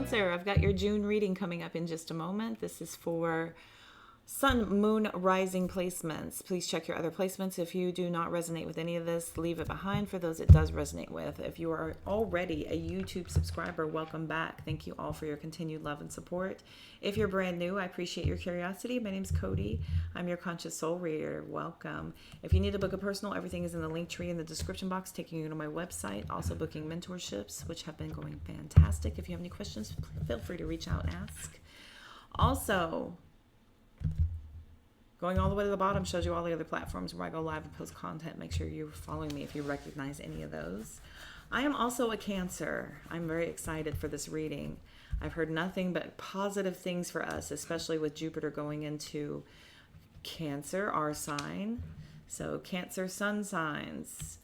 Cancer, I've got your June reading coming up in just a moment. This is for Sun, Moon, Rising placements. Please check your other placements. If you do not resonate with any of this, leave it behind. For those it does resonate with, if you are already a YouTube subscriber, welcome back. Thank you all for your continued love and support. If you're brand new, I appreciate your curiosity. My name's Cody. I'm your Conscious Soul Reader. Welcome. If you need to book a personal, everything is in the link tree in the description box, taking you to my website. Also booking mentorships, which have been going fantastic. If you have any questions, feel free to reach out and ask. Also, going all the way to the bottom shows you all the other platforms where I go live and post content. Make sure you're following me if you recognize any of those. I am also a Cancer. I'm very excited for this reading. I've heard nothing but positive things for us, especially with Jupiter going into Cancer, our sign. So Cancer sun signs,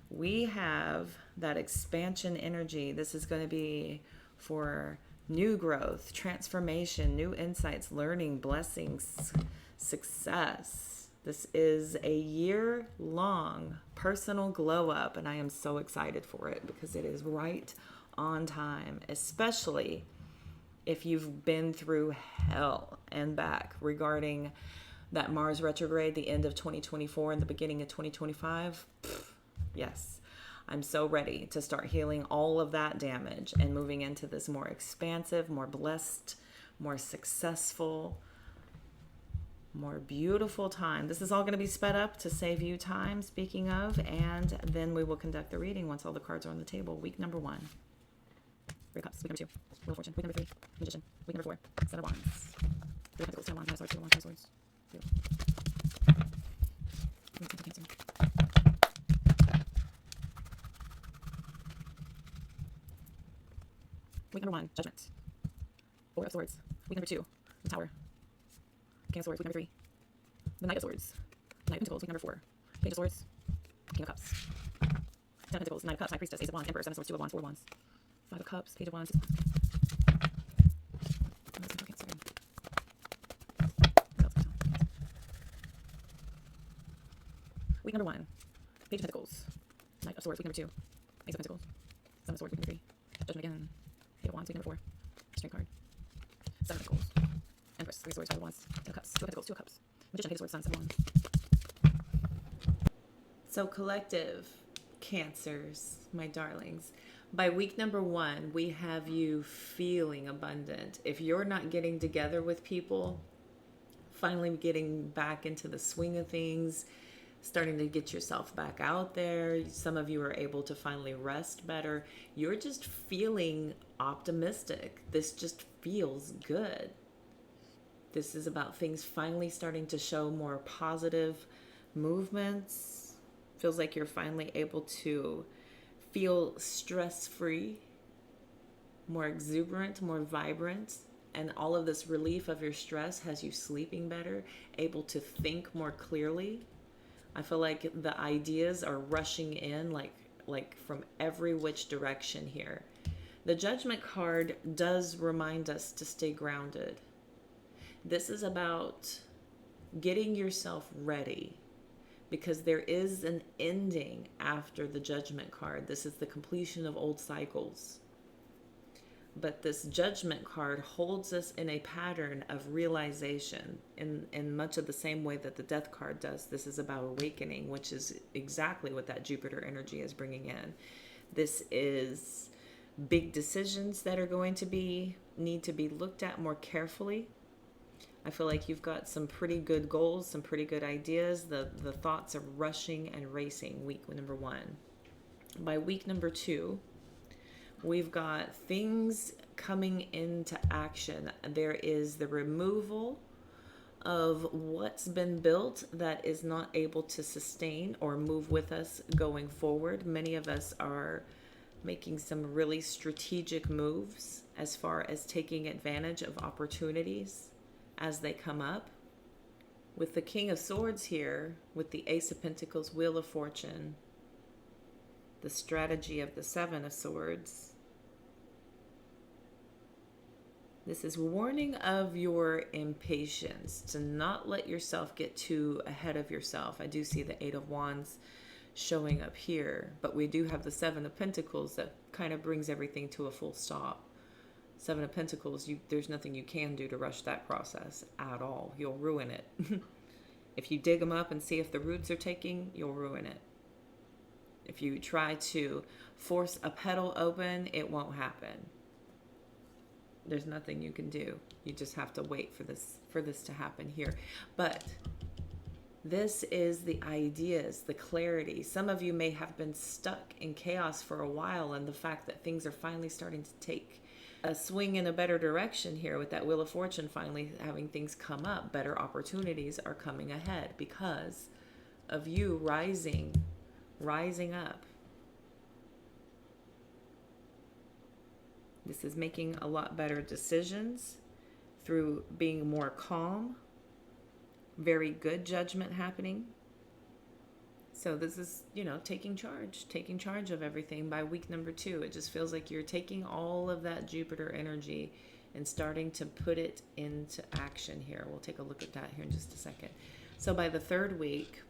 we have that expansion energy. This is going to be for new growth, transformation, new insights, learning, blessings, success. This is a year-long personal glow up, and I am so excited for it because it is right on time, especially if you've been through hell and back regarding that Mars retrograde, the end of 2024 and the beginning of 2025. Yes, I'm so ready to start healing all of that damage and moving into this more expansive, more blessed, more successful, more beautiful time. This is all going to be sped up to save you time, speaking of, and then we will conduct the reading once all the cards are on the table. Week number 1. Three of Cups. Week number 2. Wheel of Fortune. Week number 3. Magician. Week number 4. Seven of Wands. Three of Pentacles. Ten of Wands. Ten of Swords. Two of Wands. Ten of Swords. Two. Cancer. Week number 1. Judgment. Four of Swords. Week number 2. The Tower. King of Swords, week number 3. The Knight of Swords. Knight of Pentacles, week number 4. Page of Swords. King of Cups. Ten of Pentacles, Knight of Cups, High Priestess, Ace of Wands, Emperor, Seven of Swords, Two of Wands, Four of Wands. Five of Cups, Page of Wands, Six of Wands. Week number 1. Page of Pentacles. Knight of Swords, week number 2. Ace of Pentacles. Seven of Swords, week number 3. Judgment again. Eight of Wands, week number 4. Strength card. Seven of Pentacles. Empress, Three of Swords, Five of Wands, Ten of Cups, Two of Pentacles, Two of Cups. Magician, Page of Swords, Sun, Seven of Wands. So collective Cancers, my darlings, by week number 1, we have you feeling abundant. If you're not getting together with people, finally getting back into the swing of things, starting to get yourself back out there. Some of you are able to finally rest better. You're just feeling optimistic. This just feels good. This is about things finally starting to show more positive movements. Feels like you're finally able to feel stress-free, more exuberant, more vibrant. And all of this relief of your stress has you sleeping better, able to think more clearly. I feel like the ideas are rushing in like from every which direction here. The Judgment card does remind us to stay grounded. This is about getting yourself ready because there is an ending after the Judgment card. This is the completion of old cycles. But this Judgment card holds us in a pattern of realization in much of the same way that the Death card does. This is about awakening, which is exactly what that Jupiter energy is bringing in. This is big decisions that are going to need to be looked at more carefully. I feel like you've got some pretty good goals, some pretty good ideas. The thoughts are rushing and racing, week number 1. By week number 2, we've got things coming into action. There is the removal of what's been built that is not able to sustain or move with us going forward. Many of us are making some really strategic moves as far as taking advantage of opportunities as they come up. With the King of Swords here, with the Ace of Pentacles, Wheel of Fortune, the strategy of the Seven of Swords. This is warning of your impatience, to not let yourself get too ahead of yourself. I do see the Eight of Wands showing up here, but we do have the Seven of Pentacles that kind of brings everything to a full stop. Seven of Pentacles, there's nothing you can do to rush that process at all. You'll ruin it. If you dig them up and see if the roots are taking, you'll ruin it. If you try to force a petal open, it won't happen. There's nothing you can do. You just have to wait for this to happen here. But this is the ideas, the clarity. Some of you may have been stuck in chaos for a while, and the fact that things are finally starting to take a swing in a better direction here with that Wheel of Fortune finally having things come up. Better opportunities are coming ahead because of you rising up. This is making a lot better decisions through being more calm. Very good judgment happening. So this is, taking charge of everything by week number 2. It just feels like you're taking all of that Jupiter energy and starting to put it into action here. We'll take a look at that here in just a second. So by the 3rd week,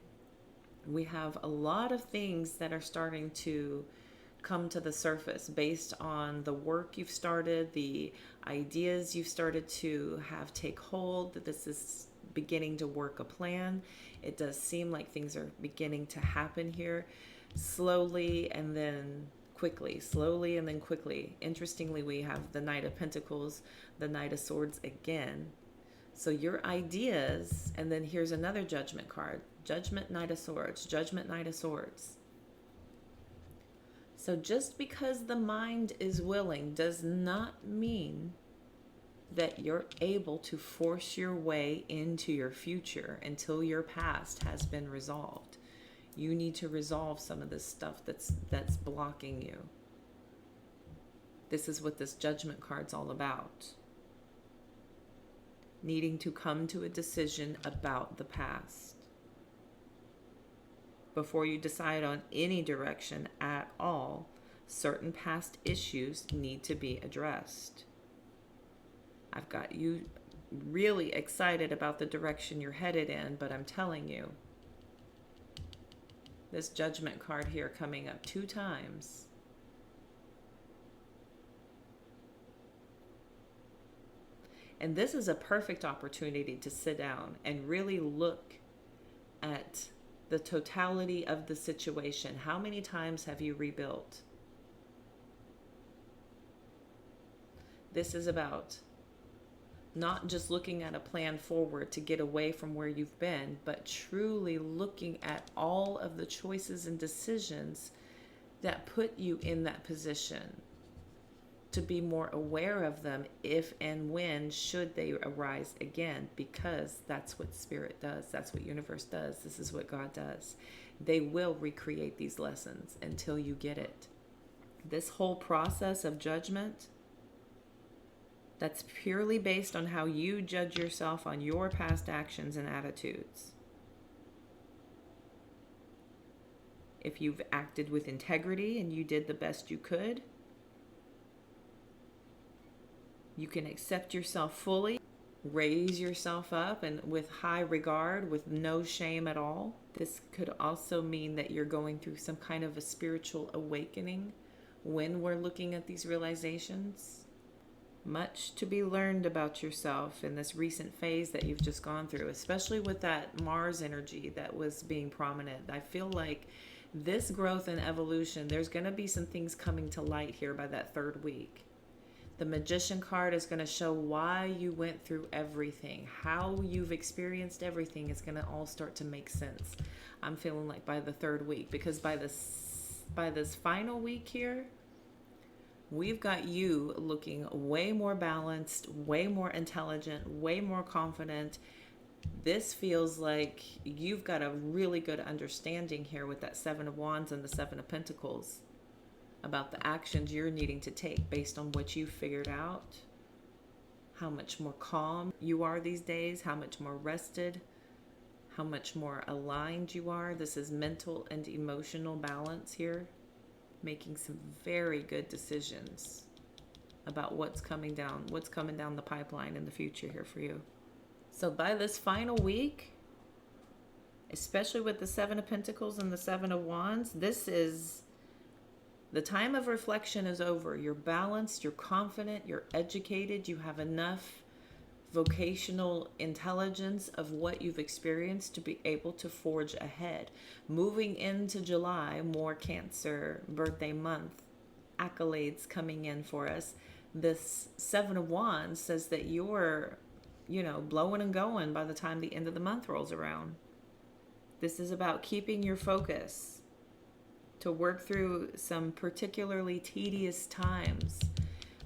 we have a lot of things that are starting to come to the surface based on the work you've started, the ideas you've started to have take hold, that this is beginning to work a plan. It does seem like things are beginning to happen here slowly and then quickly, slowly and then quickly. Interestingly, we have the Knight of Pentacles, the Knight of Swords again. So your ideas, and then here's another Judgment card. Judgment, Knight of Swords, Judgment, Knight of Swords. So just because the mind is willing does not mean that you're able to force your way into your future until your past has been resolved. You need to resolve some of this stuff that's blocking you. This is what this Judgment card's all about. Needing to come to a decision about the past. Before you decide on any direction at all, certain past issues need to be addressed. I've got you really excited about the direction you're headed in, but I'm telling you, this Judgment card here coming up 2 times. And this is a perfect opportunity to sit down and really look at the totality of the situation. How many times have you rebuilt? This is about not just looking at a plan forward to get away from where you've been, but truly looking at all of the choices and decisions that put you in that position, to be more aware of them if and when should they arise again, because that's what Spirit does. That's what universe does. This is what God does. They will recreate these lessons until you get it. This whole process of judgment, that's purely based on how you judge yourself on your past actions and attitudes. If you've acted with integrity and you did the best you could, you can accept yourself fully, raise yourself up and with high regard, with no shame at all. This could also mean that you're going through some kind of a spiritual awakening when we're looking at these realizations. Much to be learned about yourself in this recent phase that you've just gone through, especially with that Mars energy that was being prominent. I feel like this growth and evolution, there's going to be some things coming to light here by that 3rd week. The Magician card is going to show why you went through everything. How you've experienced everything is going to all start to make sense. I'm feeling like by the 3rd week, because by this final week here, we've got you looking way more balanced, way more intelligent, way more confident. This feels like you've got a really good understanding here with that 7 of Wands and the 7 of Pentacles about the actions you're needing to take based on what you've figured out, how much more calm you are these days, how much more rested, how much more aligned you are. This is mental and emotional balance here, making some very good decisions about what's coming down the pipeline in the future here for you. So by this final week, especially with the 7 of Pentacles and the 7 of Wands, this is The time of reflection is over. You're balanced, you're confident, you're educated, you have enough vocational intelligence of what you've experienced to be able to forge ahead. Moving into July, more Cancer birthday month accolades coming in for us. This Seven of Wands says that you're, blowing and going by the time the end of the month rolls around. This is about keeping your focus to work through some particularly tedious times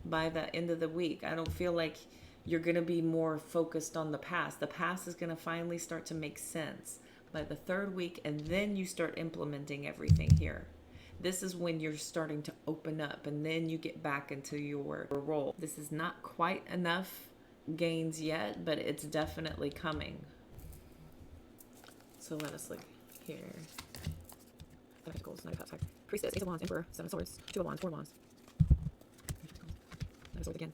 by the end of the week. I don't feel like you're going to be more focused on the past. The past is going to finally start to make sense by the third week, and then you start implementing everything here. This is when you're starting to open up, and then you get back into your role. This is not quite enough gains yet, but it's definitely coming. So let us look here. Pentacles, Knight of Cups, Priestess, Ace of Wands, Emperor, Seven of Swords, Two of Wands, Four of Wands. Knight of Swords again.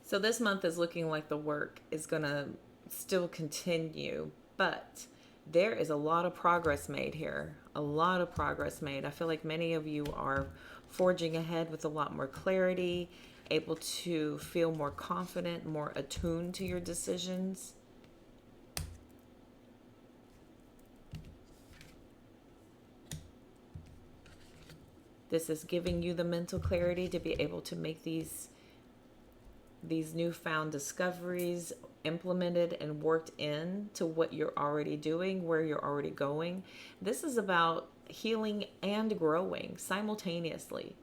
So this month is looking like the work is going to still continue, but there is a lot of progress made here. A lot of progress made. I feel like many of you are forging ahead with a lot more clarity, able to feel more confident, more attuned to your decisions. This is giving you the mental clarity to be able to make these newfound discoveries implemented and worked in to what you're already doing, where you're already going. This is about healing and growing simultaneously.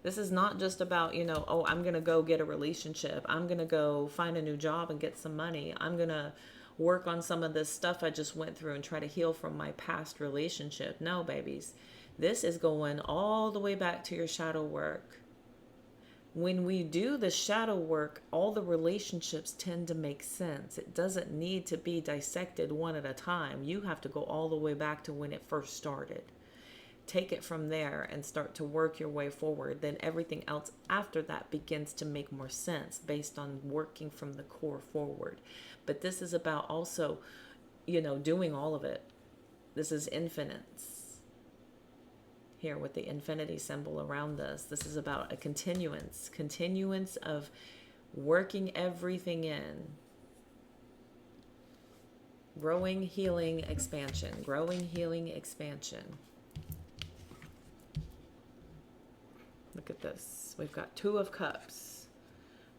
This is not just about, I'm going to go get a relationship. I'm going to go find a new job and get some money. I'm going to work on some of this stuff I just went through and try to heal from my past relationship. No, babies. This is going all the way back to your shadow work. When we do the shadow work, all the relationships tend to make sense. It doesn't need to be dissected one at a time. You have to go all the way back to when it first started. Take it from there and start to work your way forward. Then everything else after that begins to make more sense based on working from the core forward. But this is about also, doing all of it. This is infinites. Here with the infinity symbol around this. This is about a continuance of working everything in. Growing, healing, expansion. Growing, healing, expansion. Look at this. We've got Two of Cups.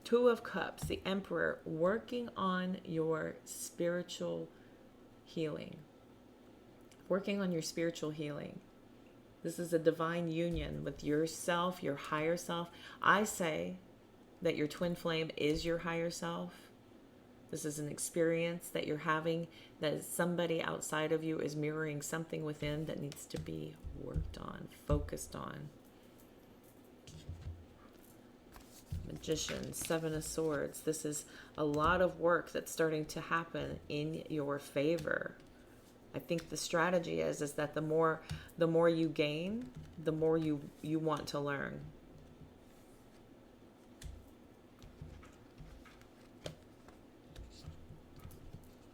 Two of Cups, the Emperor, working on your spiritual healing. Working on your spiritual healing. This is a divine union with yourself, your higher self. I say that your twin flame is your higher self. This is an experience that you're having, that somebody outside of you is mirroring something within that needs to be worked on, focused on. Magician, Seven of Swords. This is a lot of work that's starting to happen in your favor. I think the strategy is that the more you gain, the more you want to learn.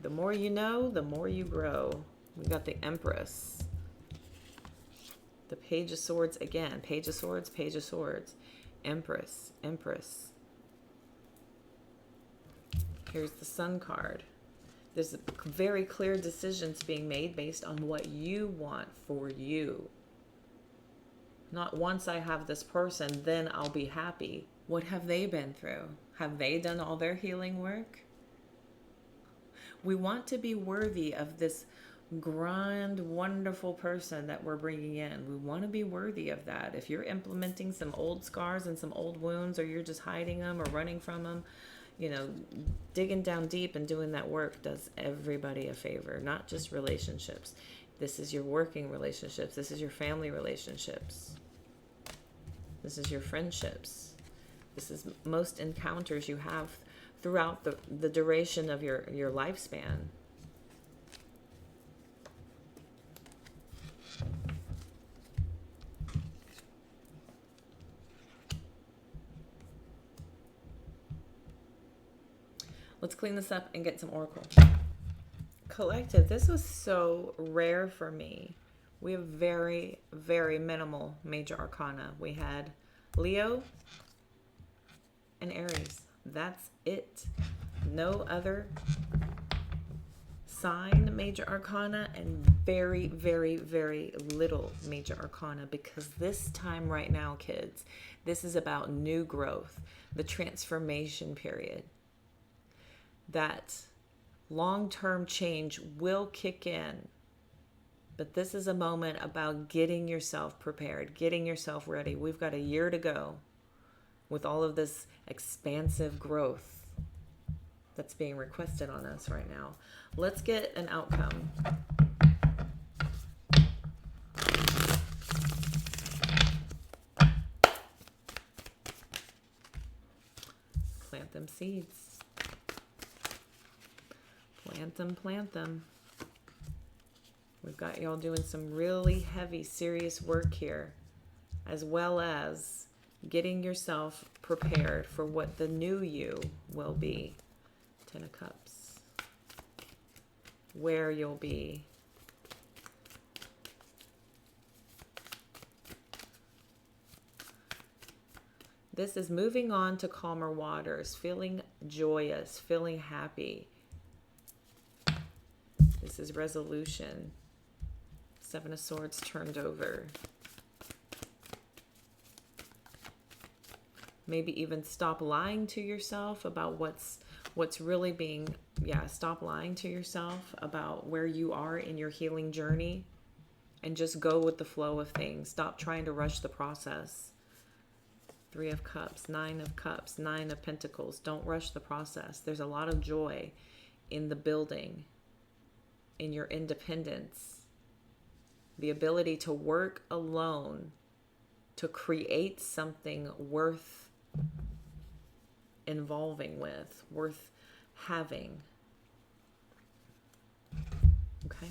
The more you know, the more you grow. We've got the Empress. The Page of Swords again. Page of Swords, Page of Swords. Empress, Empress. Here's the Sun card. There's very clear decisions being made based on what you want for you. Not once I have this person, then I'll be happy. What have they been through? Have they done all their healing work? We want to be worthy of this grand, wonderful person that we're bringing in. We want to be worthy of that. If you're implementing some old scars and some old wounds, or you're just hiding them or running from them, digging down deep and doing that work does everybody a favor, not just relationships. This is your working relationships. This is your family relationships. This is your friendships. This is most encounters you have throughout the duration of your lifespan. Let's clean this up and get some oracle. Collective, this was so rare for me. We have very, very minimal major arcana. We had Leo and Aries. That's it. No other sign major arcana, and very, very, very little major arcana, because this time right now, kids, this is about new growth, the transformation period. That long-term change will kick in. But this is a moment about getting yourself prepared, getting yourself ready. We've got a year to go with all of this expansive growth that's being requested on us right now. Let's get an outcome. Plant them seeds. Plant them. We've got y'all doing some really heavy, serious work here, as well as getting yourself prepared for what the new you will be. 10 of Cups. Where you'll be. This is moving on to calmer waters, feeling joyous, feeling happy. This is resolution. 7 of Swords turned over. Maybe even stop lying to yourself about what's really being, stop lying to yourself about where you are in your healing journey, and just go with the flow of things. Stop trying to rush the process. 3 of Cups, 9 of Cups, 9 of Pentacles. Don't rush the process. There's a lot of joy in the building, in your independence. The ability to work alone, to create something worth involving with, worth having. Okay.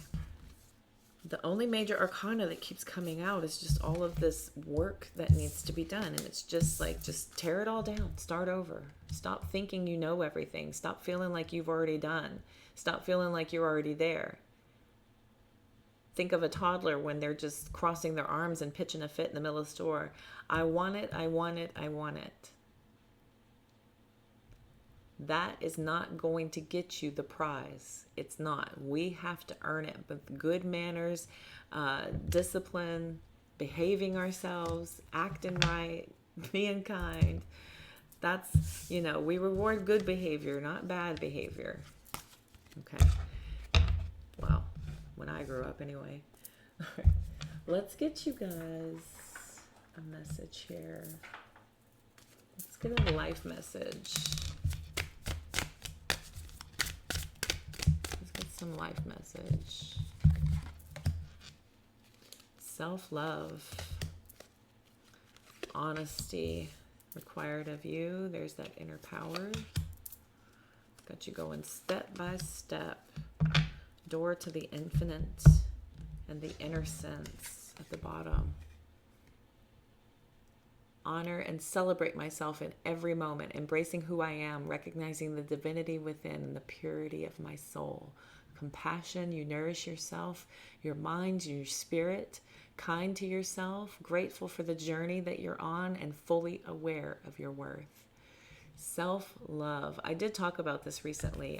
The only major arcana that keeps coming out is just all of this work that needs to be done. And it's just like, just tear it all down. Start over. Stop thinking you know everything. Stop feeling like you've already done. Stop feeling like you're already there. Think of a toddler when they're just crossing their arms and pitching a fit in the middle of the store. I want it, I want it, I want it. That is not going to get you the prize. It's not. We have to earn it with good manners, discipline, behaving ourselves, acting right, being kind. That's, we reward good behavior, not bad behavior. Okay. Wow. When I grew up anyway. All right. Let's get you guys a message here. Let's get a life message. Let's get some life message. Self-love. Honesty required of you. There's that inner power. Got you going step by step. Door to the infinite and the inner sense at the bottom. Honor and celebrate myself in every moment, embracing who I am, recognizing the divinity within and the purity of my soul. Compassion, you nourish yourself, your mind, your spirit, kind to yourself, grateful for the journey that you're on, and fully aware of your worth. Self-love. I did talk about this recently.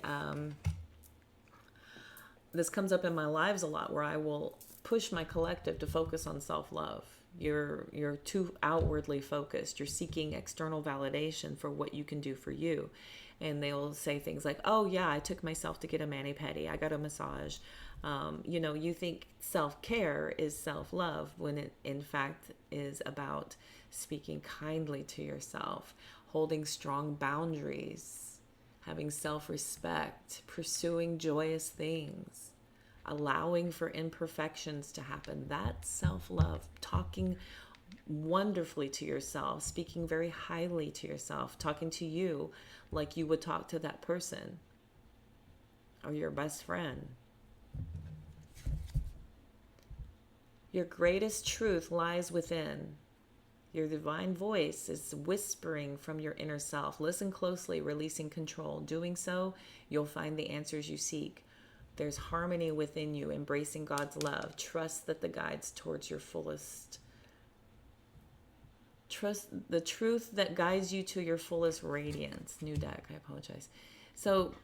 This comes up in my lives a lot, where I will push my collective to focus on self-love. You're too outwardly focused. You're seeking external validation for what you can do for you. And they'll say things like, oh yeah, I took myself to get a mani-pedi. I got a massage. You think self-care is self-love, when it in fact is about speaking kindly to yourself, holding strong boundaries, having self-respect, pursuing joyous things, allowing for imperfections to happen. That's self-love. Talking wonderfully to yourself, speaking very highly to yourself, talking to you like you would talk to that person or your best friend. Your greatest truth lies within. Your divine voice is whispering from your inner self. Listen closely, releasing control. Doing so, you'll find the answers you seek. There's harmony within you, embracing God's love. Trust that the guides towards your fullest. Trust the truth that guides you to your fullest radiance. New deck, I apologize. So,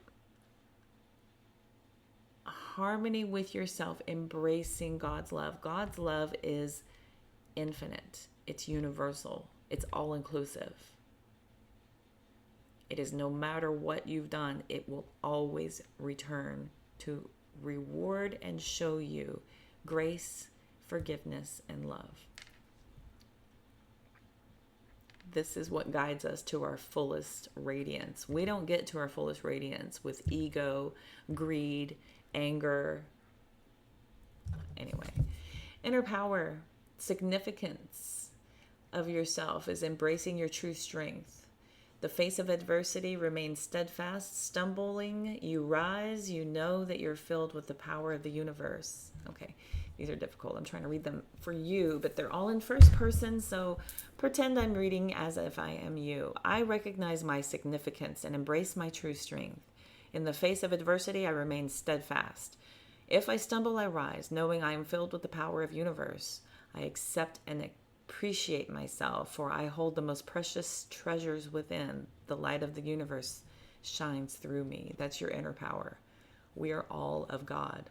harmony with yourself, embracing God's love. God's love is infinite. It's universal. It's all-inclusive. It is no matter what you've done, it will always return to reward and show you grace, forgiveness, and love. This is what guides us to our fullest radiance. We don't get to our fullest radiance with ego, greed, anger. Anyway, inner power, significance of yourself is embracing your true strength. The face of adversity remains steadfast. Stumbling, you rise. You know that you're filled with the power of the universe. Okay, these are difficult. I'm trying to read them for you, but they're all in first person, so pretend I'm reading as if I am you. I recognize my significance and embrace my true strength. In the face of adversity, I remain steadfast. If I stumble, I rise, knowing I am filled with the power of universe. I accept and appreciate myself, for I hold the most precious treasures within. The light of the universe shines through me. That's your inner power. We are all of God.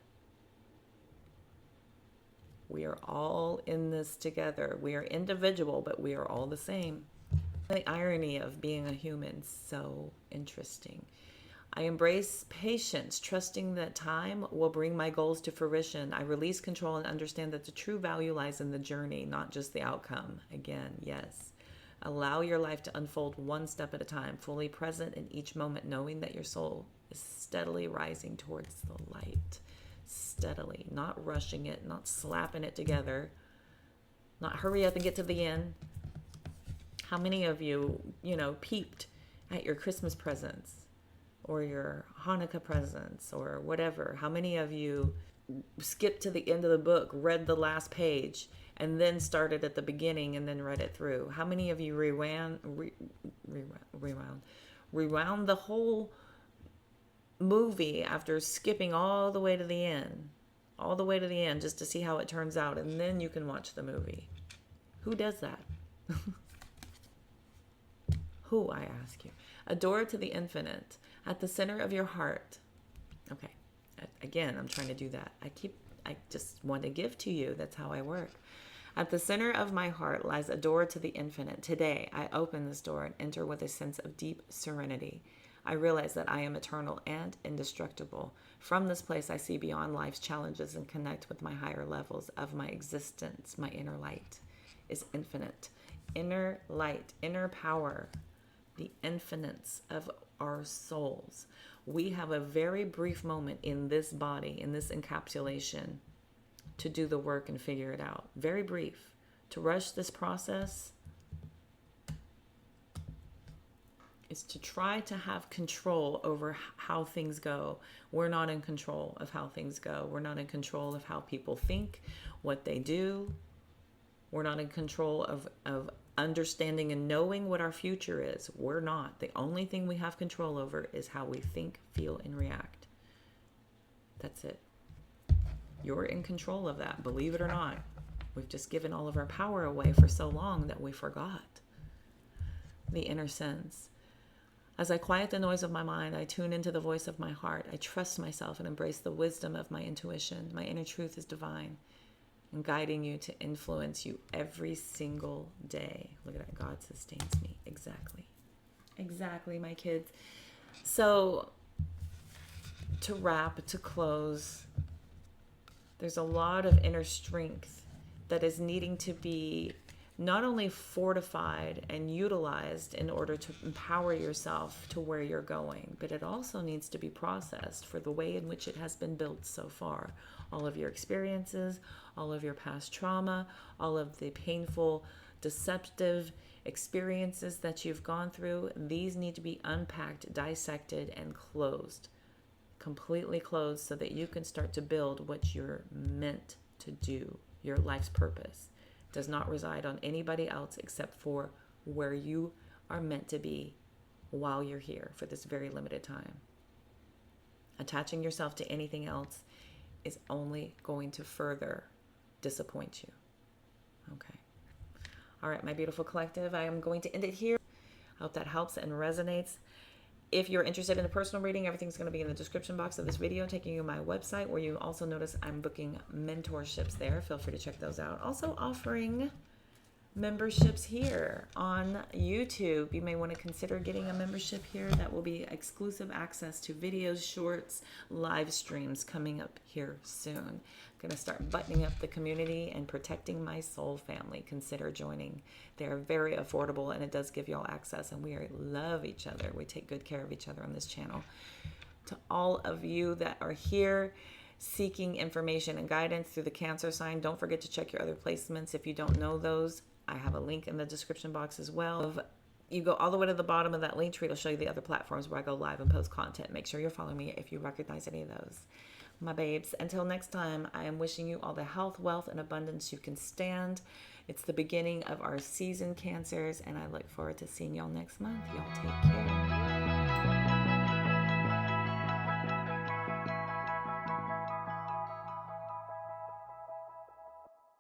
We are all in this together. We are individual, but we are all the same. The irony of being a human, so interesting. I embrace patience, trusting that time will bring my goals to fruition. I release control and understand that the true value lies in the journey, not just the outcome. Again, yes. Allow your life to unfold one step at a time, fully present in each moment, knowing that your soul is steadily rising towards the light. Steadily, not rushing it, not slapping it together, not hurry up and get to the end. How many of you, peeped at your Christmas presents? Or your Hanukkah presents, or whatever. How many of you skipped to the end of the book, read the last page, and then started at the beginning and then read it through? How many of you rewound the whole movie after skipping all the way to the end, just to see how it turns out, and then you can watch the movie? Who does that? Who, I ask you? A door to the infinite. At the center of your heart. Okay. Again, I'm trying to do that. I just want to give to you. That's how I work. At the center of my heart lies a door to the infinite. Today, I open this door and enter with a sense of deep serenity. I realize that I am eternal and indestructible. From this place, I see beyond life's challenges and connect with my higher levels of my existence. My inner light is infinite. Inner light, inner power, the infinites of our souls. We have a very brief moment in this body, in this encapsulation, to do the work and figure it out. Very brief. To rush this process is to try to have control over how things go. We're not in control of how things go. We're not in control of how people think, what they do. We're not in control of understanding and knowing what our future is. We're not. The only thing we have control over is how we think, feel, and react. That's it. You're in control of that, believe it or not. We've just given all of our power away for so long that we forgot the inner sense. As I quiet the noise of my mind, I tune into the voice of my heart. I trust myself and embrace the wisdom of my intuition. My inner truth is divine and guiding you to influence you every single day. Look at that. God sustains me. Exactly, my kids. So to wrap, to close, there's a lot of inner strength that is needing to be not only fortified and utilized in order to empower yourself to where you're going, but it also needs to be processed for the way in which it has been built so far. All of your experiences, all of your past trauma, all of the painful, deceptive experiences that you've gone through, these need to be unpacked, dissected, and closed. Completely closed so that you can start to build what you're meant to do, your life's purpose. does not reside on anybody else except for where you are meant to be while you're here for this very limited time. Attaching yourself to anything else is only going to further disappoint you. Okay. All right, my beautiful collective, I am going to end it here. I hope that helps and resonates. If you're interested in a personal reading, everything's going to be in the description box of this video, taking you to my website, where you also notice I'm booking mentorships there. Feel free to check those out. Also offering memberships here on YouTube. You may want to consider getting a membership here. That will be exclusive access to videos, shorts, live streams coming up here soon. I'm going to start buttoning up the community and protecting my soul family. Consider joining. They're very affordable, and it does give y'all access, and we love each other. We take good care of each other on this channel. To all of you that are here seeking information and guidance through the Cancer sign, don't forget to check your other placements. If you don't know those, I have a link in the description box as well. You go all the way to the bottom of that link tree. It'll show you the other platforms where I go live and post content. Make sure you're following me if you recognize any of those. My babes, until next time, I am wishing you all the health, wealth, and abundance you can stand. It's the beginning of our season, Cancers, and I look forward to seeing y'all next month. Y'all take care.